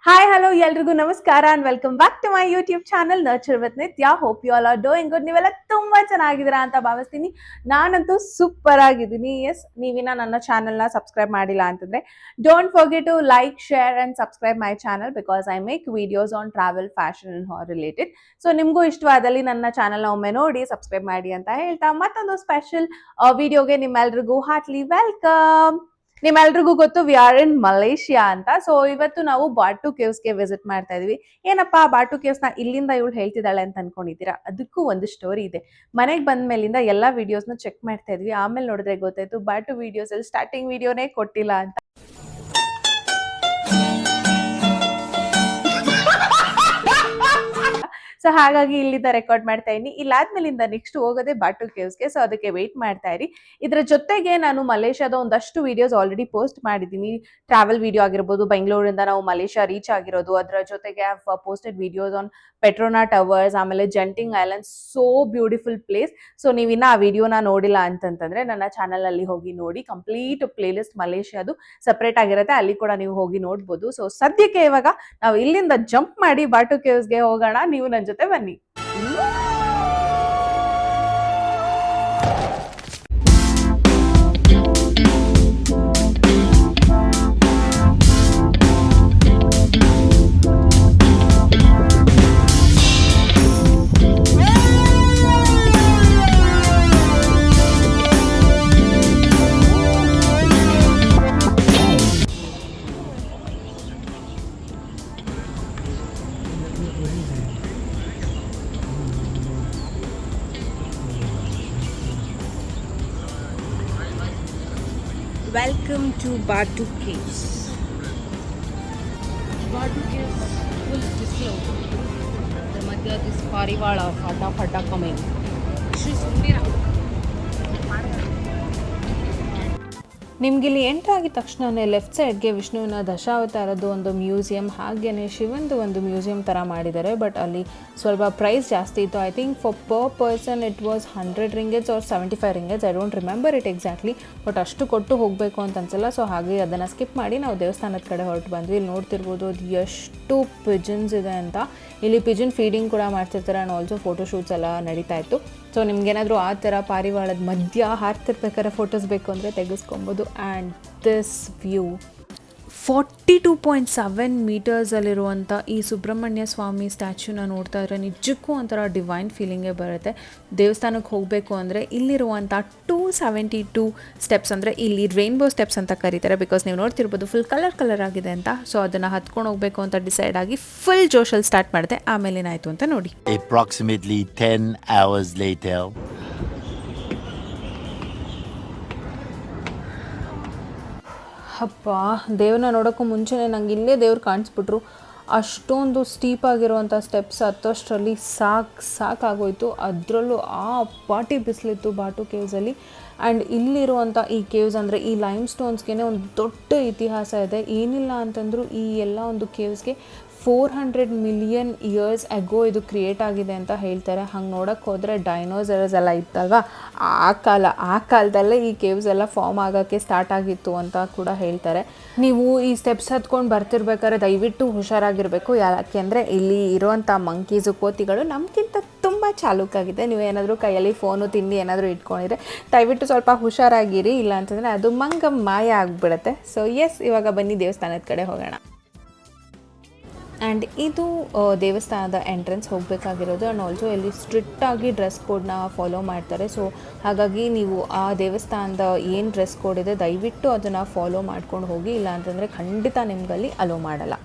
Hi, hello, ಎಲ್ರಿಗೂ ನಮಸ್ಕಾರ and welcome back to my YouTube channel Nurture with Nitya. Hope you all are doing good. ನೀವೆಲ್ಲ ತುಂಬಾ ಚೆನ್ನಾಗಿದ್ದೀರಾ ಅಂತ ಭಾವಿಸ್ತೀನಿ. ನಾನಂತೂ ಸೂಪರ್ ಆಗಿದ್ದೀನಿ. ಎಸ್, ನೀವಿನ್ನ ನನ್ನ ಚಾನೆಲ್ನ ಸಬ್ಸ್ಕ್ರೈಬ್ ಮಾಡಿಲ್ಲ ಅಂತಂದ್ರೆ don't forget to like, share and subscribe my channel because I make videos on travel, fashion and hair related. So ನಿಮಗೂ ಇಷ್ಟವಾದಲ್ಲಿ ನನ್ನ ಚಾನಲ್ನ ಒಮ್ಮೆ ನೋಡಿ ಸಬ್ಸ್ಕ್ರೈಬ್ ಮಾಡಿ ಅಂತ ಹೇಳ್ತಾ ಮತ್ತೊಂದು ಸ್ಪೆಷಲ್ ವಿಡಿಯೋಗೆ ನಿಮ್ಮೆಲ್ರಿಗೂ ಹಾರ್ಟ್ಲಿ ವೆಲ್ಕಮ್. ನಿಮ್ಮೆಲ್ರಿಗೂ ಗೊತ್ತು ವಿ ಆರ್ ಇನ್ ಮಲೇಷಿಯಾ ಅಂತ. ಸೊ ಇವತ್ತು ನಾವು ಬಾಟು ಕೇವ್ಸ್ಗೆ ವಿಸಿಟ್ ಮಾಡ್ತಾ ಇದೀವಿ. ಏನಪ್ಪಾ ಬಾಟು ಕೇವ್ಸ್ ನ ಇಲ್ಲಿಂದ ಇವಳು ಹೇಳ್ತಿದ್ದಾಳೆ ಅಂತ ಅನ್ಕೊಂಡಿದ್ದೀರಾ? ಅದಕ್ಕೂ ಒಂದು ಸ್ಟೋರಿ ಇದೆ. ಮನೆಗೆ ಬಂದ ಮೇಲಿಂದ ಎಲ್ಲಾ ವಿಡಿಯೋಸ್ನ ಚೆಕ್ ಮಾಡ್ತಾ ಇದ್ವಿ. ಆಮೇಲೆ ನೋಡಿದ್ರೆ ಗೊತ್ತಾಯ್ತು ಬಾಟು ವಿಡಿಯೋಸ್ ಅಲ್ಲಿ ಸ್ಟಾರ್ಟಿಂಗ್ ವಿಡಿಯೋನೇ ಕೊಟ್ಟಿಲ್ಲ ಅಂತ. ಸೊ ಹಾಗಾಗಿ ಇಲ್ಲಿಂದ ರೆಕಾರ್ಡ್ ಮಾಡ್ತಾ ಇದೀನಿ. ಇಲ್ಲಾದ್ಮೇಲಿಂದ ನೆಕ್ಸ್ಟ್ ಹೋಗೋದೇ ಬಾಟು ಕೇವ್ಸ್ಗೆ. ಸೊ ಅದಕ್ಕೆ ವೇಟ್ ಮಾಡ್ತಾ ಇರಿ. ಇದ್ರ ಜೊತೆಗೆ ನಾನು ಮಲೇಷ್ಯಾದ ಒಂದಷ್ಟು ವಿಡಿಯೋಸ್ ಆಲ್ರೆಡಿ ಪೋಸ್ಟ್ ಮಾಡಿದ್ದೀನಿ. ಟ್ರಾವೆಲ್ ವಿಡಿಯೋ ಆಗಿರ್ಬೋದು, ಬೆಂಗಳೂರಿಂದ ನಾವು ಮಲೇಷ್ಯಾ ರೀಚ್ ಆಗಿರೋದು. ಅದರ ಜೊತೆಗೆ posted videos on Petronas towers, ಆಮೇಲೆ Genting island, so beautiful place. So ನೀವಿನ್ನ ಆ ವಿಡಿಯೋನ ನೋಡಿಲ್ಲ ಅಂತಂತಂದ್ರೆ ನನ್ನ ಚಾನಲ್ ಅಲ್ಲಿ ಹೋಗಿ ನೋಡಿ. ಕಂಪ್ಲೀಟ್ ಪ್ಲೇ ಲಿಸ್ಟ್ ಮಲೇಷ್ಯಾದು ಸಪರೇಟ್ ಆಗಿರುತ್ತೆ, ಅಲ್ಲಿ ಕೂಡ ನೀವು ಹೋಗಿ ನೋಡ್ಬೋದು. ಸೊ ಸದ್ಯಕ್ಕೆ ಇವಾಗ ನಾವು ಇಲ್ಲಿಂದ ಜಂಪ್ ಮಾಡಿ ಬಾಟು ಕೇವ್ಸ್ಗೆ ಹೋಗೋಣ. ನೀವು ನನ್ನ ಜೊತೆ ಬನ್ನಿ. Welcome to Batu Caves. Batu Caves full disclosure. The madhya this parivala fada coming. Shri Sundira. ನಿಮ್ಗಿಲ್ಲಿ ಎಂಟ್ರ್ ಆಗಿದ ತಕ್ಷಣವೇ ಲೆಫ್ಟ್ ಸೈಡ್ಗೆ ವಿಷ್ಣುವಿನ ದಶಾವತಾರದ್ದು ಒಂದು ಮ್ಯೂಸಿಯಂ, ಹಾಗೆಯೇ ಶಿವಂದು ಒಂದು ಮ್ಯೂಸಿಯಂ ಥರ ಮಾಡಿದ್ದಾರೆ. ಬಟ್ ಅಲ್ಲಿ ಸ್ವಲ್ಪ ಪ್ರೈಸ್ ಜಾಸ್ತಿ ಇತ್ತು. I think per person it was 100 ringgits or 75 ringgits. I don't remember it exactly. But ಅಷ್ಟು ಕೊಟ್ಟು ಹೋಗಬೇಕು ಅಂತ ಅನ್ಸಲ್ಲ. ಸೊ ಹಾಗೆ ಅದನ್ನು ಸ್ಕಿಪ್ ಮಾಡಿ ನಾವು ದೇವಸ್ಥಾನದ ಕಡೆ ಹೊರಟು ಬಂದ್ವಿ. ಇಲ್ಲಿ ನೋಡ್ತಿರ್ಬೋದು ಅದು ಎಷ್ಟು ಪಿಜನ್ಸ್ ಇದೆ ಅಂತ. ಇಲ್ಲಿ ಪಿಜನ್ ಫೀಡಿಂಗ್ ಕೂಡ ಮಾಡ್ತಿರ್ತಾರೆ ಆ್ಯಂಡ್ ಆಲ್ಸೋ ಫೋಟೋಶೂಟ್ಸ್ ಎಲ್ಲ ನಡೀತಾ ಇತ್ತು. ಸೊ ನಿಮ್ಗೇನಾದರೂ ಆ ಥರ ಪಾರಿವಾಳದ ಮಧ್ಯ ಹಾರ್ತಿರ್ಬೇಕಾದ್ರೆ ಫೋಟೋಸ್ ಬೇಕು ಅಂದರೆ ತೆಗೆಸ್ಕೊಬೋದು. ಆ್ಯಂಡ್ ದಿಸ್ ವ್ಯೂ 42.7 ಮೀಟರ್ಸಲ್ಲಿರುವಂಥ ಈ ಸುಬ್ರಹ್ಮಣ್ಯ ಸ್ವಾಮಿ ಸ್ಟ್ಯಾಚ್ಯೂನ ನೋಡ್ತಾ ಇದ್ರೆ ನಿಜಕ್ಕೂ ಒಂಥರ ಡಿವೈನ್ ಫೀಲಿಂಗೇ ಬರುತ್ತೆ. ದೇವಸ್ಥಾನಕ್ಕೆ ಹೋಗಬೇಕು ಅಂದರೆ ಇಲ್ಲಿರುವಂಥ 272 ಸ್ಟೆಪ್ಸ್, ಅಂದರೆ ಇಲ್ಲಿ ರೈನ್ಬೋ ಸ್ಟೆಪ್ಸ್ ಅಂತ ಕರೀತಾರೆ. ಬಿಕಾಸ್ ನೀವು ನೋಡ್ತಿರ್ಬೋದು ಫುಲ್ ಕಲರ್ ಆಗಿದೆ ಅಂತ. ಸೊ ಅದನ್ನು ಹತ್ಕೊಂಡು ಹೋಗಬೇಕು ಅಂತ ಡಿಸೈಡ್ ಆಗಿ ಫುಲ್ ಜೋಶಲ್ಲಿ ಸ್ಟಾರ್ಟ್ ಮಾಡಿದೆ. ಆಮೇಲೆ ಏನಾಯಿತು ಅಂತ ನೋಡಿ. Approximately 10 hours later. ಅಪ್ಪ, ದೇವ್ರನ್ನ ನೋಡೋಕ್ಕೂ ಮುಂಚೆನೇ ನಂಗೆ ಇಲ್ಲೇ ದೇವ್ರು ಕಾಣಿಸ್ಬಿಟ್ರು. ಅಷ್ಟೊಂದು ಸ್ಟೀಪ್ ಆಗಿರುವಂಥ ಸ್ಟೆಪ್ಸ್ ಹತ್ತೋಷ್ಟರಲ್ಲಿ ಸಾಕಾಗೋಯ್ತು. ಅದರಲ್ಲೂ ಆ ಪಾಟಿ ಬಿಸಿಲಿತ್ತು ಬಾಟು ಕೇವ್ಸಲ್ಲಿ. ಆ್ಯಂಡ್ ಇಲ್ಲಿರುವಂಥ ಈ ಕೇವ್ಸ್ ಅಂದರೆ ಈ ಲೈಮ್ ಸ್ಟೋನ್ಸ್ಗೆ ಒಂದು ದೊಡ್ಡ ಇತಿಹಾಸ ಇದೆ. ಏನಿಲ್ಲ ಅಂತಂದರೂ ಈ ಎಲ್ಲ ಒಂದು ಕೇವ್ಸ್ಗೆ 400 ಮಿಲಿಯನ್ ಇಯರ್ಸ್ ಅಗೋ ಇದು ಕ್ರಿಯೇಟ್ ಆಗಿದೆ ಅಂತ ಹೇಳ್ತಾರೆ. ಹಂಗೆ ನೋಡೋಕ್ಕೆ ಹೋದರೆ ಡೈನೋಸರ್ಸ್ ಎಲ್ಲ ಇತ್ತಲ್ವ, ಆ ಕಾಲದಲ್ಲೇ ಈ ಕೇವ್ಸ್ ಎಲ್ಲ ಫಾರ್ಮ್ ಆಗೋಕ್ಕೆ ಸ್ಟಾರ್ಟ್ ಆಗಿತ್ತು ಅಂತ ಕೂಡ ಹೇಳ್ತಾರೆ. ನೀವು ಈ ಸ್ಟೆಪ್ಸ್ ಹತ್ಕೊಂಡು ಬರ್ತಿರ್ಬೇಕಾದ್ರೆ ದಯವಿಟ್ಟು ಹುಷಾರಾಗಿರಬೇಕು. ಯಾಕೆಂದರೆ ಇಲ್ಲಿ ಇರುವಂಥ ಮಂಕೀಸು, ಕೋತಿಗಳು ನಮಗಿಂತ ತುಂಬ ಚಾಲೂಕಾಗಿದೆ. ನೀವು ಏನಾದರೂ ಕೈಯಲ್ಲಿ ಫೋನು, ತಿಂಡಿ ಏನಾದರೂ ಇಟ್ಕೊಂಡಿದ್ರೆ ದಯವಿಟ್ಟು ಸ್ವಲ್ಪ ಹುಷಾರಾಗಿರಿ, ಇಲ್ಲ ಅಂತಂದರೆ ಅದು ಮಾಯ ಆಗಿಬಿಡುತ್ತೆ. ಸೊ ಎಸ್, ಇವಾಗ ಬನ್ನಿ ದೇವಸ್ಥಾನದ ಕಡೆ ಹೋಗೋಣ. ಆ್ಯಂಡ್ ಇದು ದೇವಸ್ಥಾನದ ಎಂಟ್ರೆನ್ಸ್ ಹೋಗಬೇಕಾಗಿರೋದು. ಆ್ಯಂಡ್ ಆಲ್ಸೋ ಇಲ್ಲಿ ಸ್ಟ್ರಿಕ್ಟಾಗಿ ಡ್ರೆಸ್ ಕೋಡ್ನ ಫಾಲೋ ಮಾಡ್ತಾರೆ. ಸೊ ಹಾಗಾಗಿ ನೀವು ಆ ದೇವಸ್ಥಾನದ ಏನು ಡ್ರೆಸ್ ಕೋಡ್ ಇದೆ ದಯವಿಟ್ಟು ಅದನ್ನು ಫಾಲೋ ಮಾಡ್ಕೊಂಡು ಹೋಗಿ, ಇಲ್ಲ ಅಂತಂದರೆ ಖಂಡಿತ ನಿಮಗಲ್ಲಿ ಅಲೋ ಮಾಡಲ್ಲ.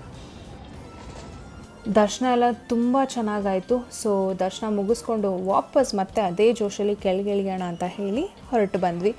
ದರ್ಶನ ಎಲ್ಲ ತುಂಬ ಚೆನ್ನಾಗಾಯಿತು. ಸೊ ದರ್ಶನ ಮುಗಿಸ್ಕೊಂಡು ವಾಪಸ್ ಮತ್ತೆ ಅದೇ ಜೋಶಲ್ಲಿ ಕೆಳಗಿಳಿಯೋಣ ಅಂತ ಹೇಳಿ ಹೊರಟು ಬಂದ್ವಿ.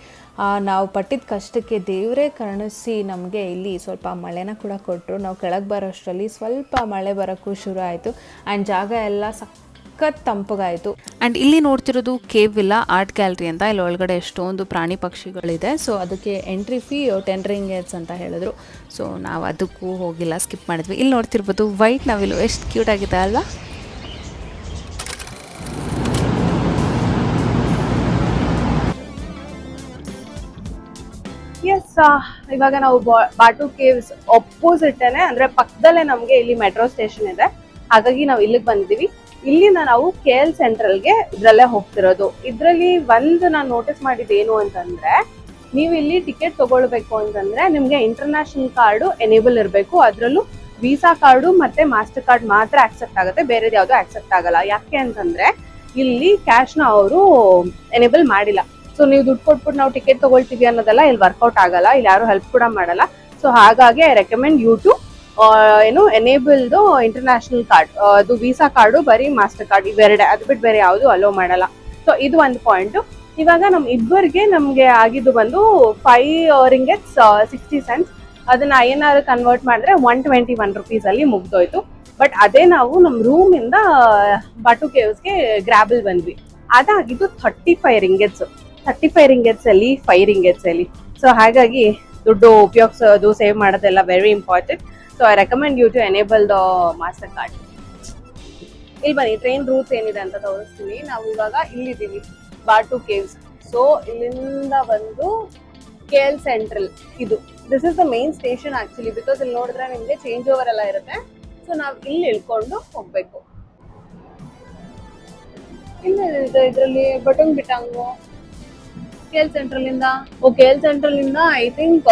ನಾವು ಪಟ್ಟಿದ್ದ ಕಷ್ಟಕ್ಕೆ ದೇವರೇ ಕರುಣಿಸಿ ನಮಗೆ ಇಲ್ಲಿ ಸ್ವಲ್ಪ ಮಳೆನ ಕೂಡ ಕೊಟ್ಟರು. ನಾವು ಕೆಳಗೆ ಬರೋಷ್ಟರಲ್ಲಿ ಸ್ವಲ್ಪ ಮಳೆ ಬರೋಕ್ಕೂ ಶುರು ಆಯಿತು. ಆ್ಯಂಡ್ ಜಾಗ ಎಲ್ಲ ಸಖತ್ ತಂಪಗಾಯಿತು. ಆ್ಯಂಡ್ ಇಲ್ಲಿ ನೋಡ್ತಿರೋದು ಕೇವ್ ವಿಲ್ಲಾ ಆರ್ಟ್ ಗ್ಯಾಲರಿ ಅಂತ. ಇಲ್ಲಿ ಒಳಗಡೆ ಎಷ್ಟೊಂದು ಪ್ರಾಣಿ ಪಕ್ಷಿಗಳಿದೆ. ಸೊ ಅದಕ್ಕೆ ಎಂಟ್ರಿ ಫೀ 10 ರಿಂಗೆಟ್ಸ್ ಅಂತ ಹೇಳಿದ್ರು. ಸೊ ನಾವು ಅದಕ್ಕೂ ಹೋಗಿಲ್ಲ, ಸ್ಕಿಪ್ ಮಾಡಿದ್ವಿ. ಇಲ್ಲಿ ನೋಡ್ತಿರ್ಬೋದು ವೈಟ್ ನವಿಲು ಎಷ್ಟು ಕ್ಯೂಟ್ ಆಗಿದೆ ಅಲ್ವಾ. ಎಸ್, ಸೊ ಇವಾಗ ನಾವು ಬಾಟು ಕೇವ್ಸ್ ಅಪೋಸಿಟೇನೆ ಅಂದ್ರೆ ಪಕ್ಕದಲ್ಲೇ ನಮ್ಗೆ ಇಲ್ಲಿ ಮೆಟ್ರೋ ಸ್ಟೇಷನ್ ಇದೆ, ಹಾಗಾಗಿ ನಾವು ಇಲ್ಲಿಗೆ ಬಂದಿದ್ದೀವಿ. ಇಲ್ಲಿಂದ ನಾವು KL ಸೆಂಟ್ರಲ್ಗೆ ಇದ್ರಲ್ಲೇ ಹೋಗ್ತಿರೋದು. ಇದ್ರಲ್ಲಿ ಒಂದು ನಾನು ನೋಟಿಸ್ ಮಾಡಿದ್ದು ಏನು ಅಂತಂದ್ರೆ, ನೀವು ಇಲ್ಲಿ ಟಿಕೆಟ್ ತಗೊಳ್ಬೇಕು ಅಂತಂದ್ರೆ ನಿಮ್ಗೆ ಇಂಟರ್ನ್ಯಾಷನಲ್ ಕಾರ್ಡು ಎನೇಬಲ್ ಇರಬೇಕು. ಅದರಲ್ಲೂ ವೀಸಾ ಕಾರ್ಡು ಮತ್ತೆ ಮಾಸ್ಟರ್ ಕಾರ್ಡ್ ಮಾತ್ರ ಆಕ್ಸೆಪ್ಟ್ ಆಗುತ್ತೆ, ಬೇರೆದು ಯಾವುದು ಆಕ್ಸೆಪ್ಟ್ ಆಗಲ್ಲ. ಯಾಕೆ ಅಂತಂದ್ರೆ ಇಲ್ಲಿ ಕ್ಯಾಶ್ನ ಅವರು ಎನೇಬಲ್ ಮಾಡಿಲ್ಲ. ಸೊ ನೀವು ದುಡ್ಡು ಕೊಟ್ಬಿಟ್ಟು ನಾವು ಟಿಕೆಟ್ ತಗೊಳ್ತೀವಿ ಅನ್ನೋದೆಲ್ಲ ಇಲ್ಲಿ ವರ್ಕೌಟ್ ಆಗಲ್ಲ, ಇಲ್ಲಿ ಯಾರು ಹೆಲ್ಪ್ ಕೂಡ ಮಾಡಲ್ಲ. ಸೊ ಹಾಗಾಗಿ ಐ ರೆಕಮೆಂಡ್ ಯು ಟು ಎನೇಬಲ್ದು ಇಂಟರ್ನ್ಯಾಷನಲ್ ಕಾರ್ಡ್, ಅದು ವೀಸಾ ಕಾರ್ಡು ಬರೀ ಮಾಸ್ಟರ್ ಕಾರ್ಡ್ ಇವೆರಡೆ, ಅದು ಬಿಟ್ಟು ಬೇರೆ ಯಾವುದು ಅಲೋ ಮಾಡಲ್ಲ. ಸೊ ಇದು ಒಂದು ಪಾಯಿಂಟು. ಇವಾಗ ಇಬ್ಬರಿಗೆ ನಮಗೆ ಆಗಿದ್ದು ಬಂದು 5 ರಿಂಗೆಟ್ಸ್ 60 cents. ಅದನ್ನ INR ಕನ್ವರ್ಟ್ ಮಾಡಿದ್ರೆ 121 rupees ಅಲ್ಲಿ ಮುಗ್ದೋಯ್ತು. ಬಟ್ ಅದೇ ನಾವು ನಮ್ಮ ರೂಮಿಂದ ಬಾಟು ಕೇವ್ಸ್ಗೆ ಗ್ರಾಬಲ್ ಬಂದ್ವಿ, ಅದಾಗಿದ್ದು 35 ರಿಂಗೆಟ್ಸ್. 35 ರಿಂಗೆಟ್ಸ್ ಅಲ್ಲಿ 5 ರಿಂಗೆಟ್ಸ್ ಅಲ್ಲಿ. ಸೊ ಹಾಗಾಗಿ ದುಡ್ಡು ಉಪಯೋಗಿಸೋದು ಸೇವ್ ಮಾಡೋದೆಲ್ಲ very important. So I recommend you to enable the Mastercard. ಇಲ್ಲಿ ಬನ್ನಿ, ಟ್ರೈನ್ ರೂಟ್ಸ್ ಏನಿದೆ ಅಂತ ತೋರಿಸ್ತೀನಿ. ನಾವು ಇವಾಗ ಇಲ್ಲಿದ್ದೀವಿ, ಬಾಟು ಕೇವ್ಸ್. ಸೊ ಇಲ್ಲಿಂದ ಬಂದು KL ಸೆಂಟ್ರಲ್, ಇದು this is the main station actually, because ಇಲ್ಲಿ ನೋಡಿದ್ರೆ ನಿಮಗೆ ಚೇಂಜ್ ಓವರ್ ಎಲ್ಲ ಇರುತ್ತೆ. ಸೊ ನಾವು ಇಲ್ಲಿ ಇಳ್ಕೊಂಡು ಹೋಗ್ಬೇಕು. ಇದರಲ್ಲಿ ಬಟಂಗ್ ಬಿಟ್ಟಂಗು KL ಸೆಂಟ್ರಲ್ ಇಂದ KL ಸೆಂಟ್ರಲ್ ಇಂದ ಐ ಥಿಂಕ್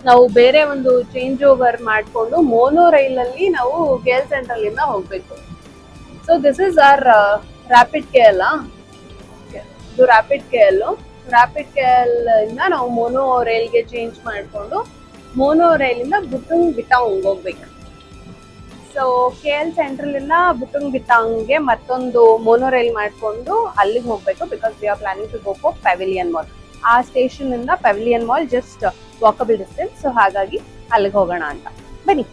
ನಾವು ಬೇರೆ ಒಂದು ಚೇಂಜ್ ಓವರ್ ಮಾಡಿಕೊಂಡು ಮೋನೋ ರೈಲ್ ಅಲ್ಲಿ ನಾವು KL ಸೆಂಟ್ರಲ್ ಇಂದ ಹೋಗ್ಬೇಕು. So this is our Rapid KL. ಇದು ರ್ಯಾಪಿಡ್ KL. ರ್ಯಾಪಿಡ್ KL ಇಂದ ನಾವು ಮೋನೋ ರೈಲ್ಗೆ ಚೇಂಜ್ ಮಾಡಿಕೊಂಡು ಮೋನೋ ರೈಲ್ ಇಂದ ಬುಟುಂಗ್ ಬಿಟಾಂಗ್ ಹೋಗ್ಬೇಕು. ಸೊ KL ಸೆಂಟ್ರಲ್ ಇಂದ ಬುಟುಂಗ್ ಬಿಟಾಂಗ್ಗೆ ಮತ್ತೊಂದು ಮೋನೋ ರೈಲ್ ಮಾಡಿಕೊಂಡು ಅಲ್ಲಿಗೆ ಹೋಗ್ಬೇಕು, because we are planning to go for Pavilion mall. ಆ ಸ್ಟೇಷನ್ ಇಂದ Pavilion mall just walkable distance. So ಹಾಗಾಗಿ ಅಲ್ಲಿಗೆ ಹೋಗೋಣ ಅಂತ ಬನ್ನಿ.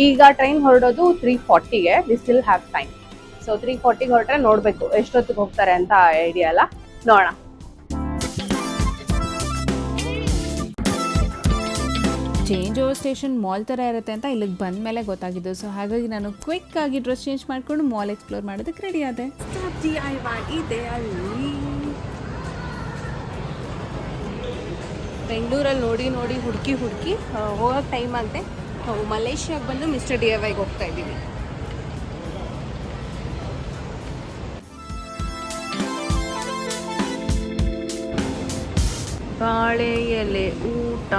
ಈಗ ಟ್ರೈನ್ ಹೊರಡೋದು 3:40ಗೆ. We still have time. So 3:40ಗೆ ಹೊರಟ್ರೆ ನೋಡ್ಬೇಕು ಎಷ್ಟೊತ್ತಿಗೆ ಹೋಗ್ತಾರೆ ಅಂತ ಐಡಿಯಾ ಅಲ್ಲ, ನೋಡೋಣ. ಚೇಂಜ್ ಓವರ್ ಸ್ಟೇಷನ್ ಮಾಲ್ ಥರ ಇರುತ್ತೆ ಅಂತ ಇಲ್ಲಿಗೆ ಬಂದ ಮೇಲೆ ಗೊತ್ತಾಗಿದ್ದು. ಸೊ ಹಾಗಾಗಿ ನಾನು ಕ್ವಿಕ್ ಆಗಿ ಡ್ರೆಸ್ ಚೇಂಜ್ ಮಾಡಿಕೊಂಡು ಮಾಲ್ ಎಕ್ಸ್ಪ್ಲೋರ್ ಮಾಡೋದಕ್ಕೆ ರೆಡಿ ಆದೆ. ಇದೆ ಅಲ್ಲಿ ಬೆಂಗಳೂರಲ್ಲಿ ನೋಡಿ ಹುಡುಕಿ ಹೋಗೋಕ್ಕೆ ಟೈಮ್ ಅಂತೆ. ನಾವು ಮಲೇಷ್ಯಾಗೆ ಬಂದು ಮಿಸ್ಟರ್ DIYಗೆ ಹೋಗ್ತಾ ಇದ್ದೀವಿ. ಬಾಳೆ ಎಲೆ ಊಟ.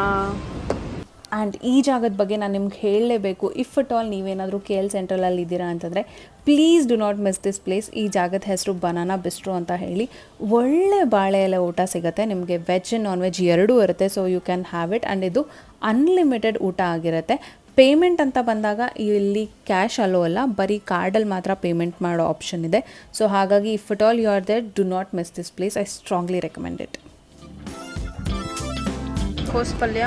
ಆ್ಯಂಡ್ ಈ ಜಾಗದ ಬಗ್ಗೆ ನಾನು ನಿಮ್ಗೆ ಹೇಳಲೇಬೇಕು. ಇಫ್ ಅಟ್ ಆಲ್ ನೀವೇನಾದರೂ KL ಸೆಂಟ್ರಲಲ್ಲಿ ಇದ್ದೀರಾ ಅಂತಂದರೆ please do not miss this place. ಈ ಜಾಗದ ಹೆಸರು ಬನಾನಾ ಬಿಸ್ಟ್ರೋ ಅಂತ ಹೇಳಿ. ಒಳ್ಳೆ ಬಾಳೆ ಎಲೆ ಊಟ ಸಿಗುತ್ತೆ ನಿಮಗೆ, ವೆಜ್ ಆ್ಯಂಡ್ ನಾನ್ ವೆಜ್ ಎರಡೂ ಇರುತ್ತೆ. So you can have it. And ಇದು ಅನ್ಲಿಮಿಟೆಡ್ ಊಟ ಆಗಿರುತ್ತೆ. ಪೇಮೆಂಟ್ ಅಂತ ಬಂದಾಗ ಇಲ್ಲಿ ಕ್ಯಾಶ್ ಅಲೋ ಅಲ್ಲ, ಬರೀ ಕಾರ್ಡಲ್ಲಿ ಮಾತ್ರ ಪೇಮೆಂಟ್ ಮಾಡೋ ಆಪ್ಷನ್ ಇದೆ. ಸೊ ಹಾಗಾಗಿ if at all you are there, do not miss this place. I strongly recommend it. ಕೋಸ್ ಪಲ್ಯ,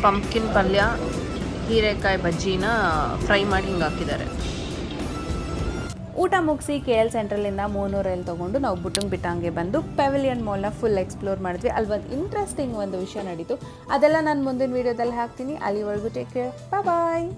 ಪಂಪ್ಕಿನ್ ಪಲ್ಯ, ಹೀರೆಕಾಯಿ ಬಜ್ಜಿನ ಫ್ರೈ ಮಾಡಿ ಹಿಂಗೆ ಹಾಕಿದ್ದಾರೆ. ಊಟ ಮುಗಿಸಿ KL ಸೆಂಟ್ರಲಿಂದ ಮೋನೋ ರೈಲ್ ತೊಗೊಂಡು ನಾವು ಬುಟುಂಗ್ ಬಿಟಾಂಗೆ ಬಂದು ಪೆವಿಲಿಯನ್ ಮಾಲ್ನ ಫುಲ್ ಎಕ್ಸ್ಪ್ಲೋರ್ ಮಾಡಿದ್ವಿ. ಅಲ್ಲಿ ಒಂದು ಇಂಟ್ರೆಸ್ಟಿಂಗ್ ಒಂದು ವಿಷಯ ನಡೀತು, ಅದೆಲ್ಲ ನಾನು ಮುಂದಿನ ವೀಡಿಯೋದಲ್ಲಿ ಹಾಕ್ತೀನಿ. ಅಲ್ಲಿವರೆಗೂ ಟೇಕ್ ಕೇರ್, ಬಾಯ್.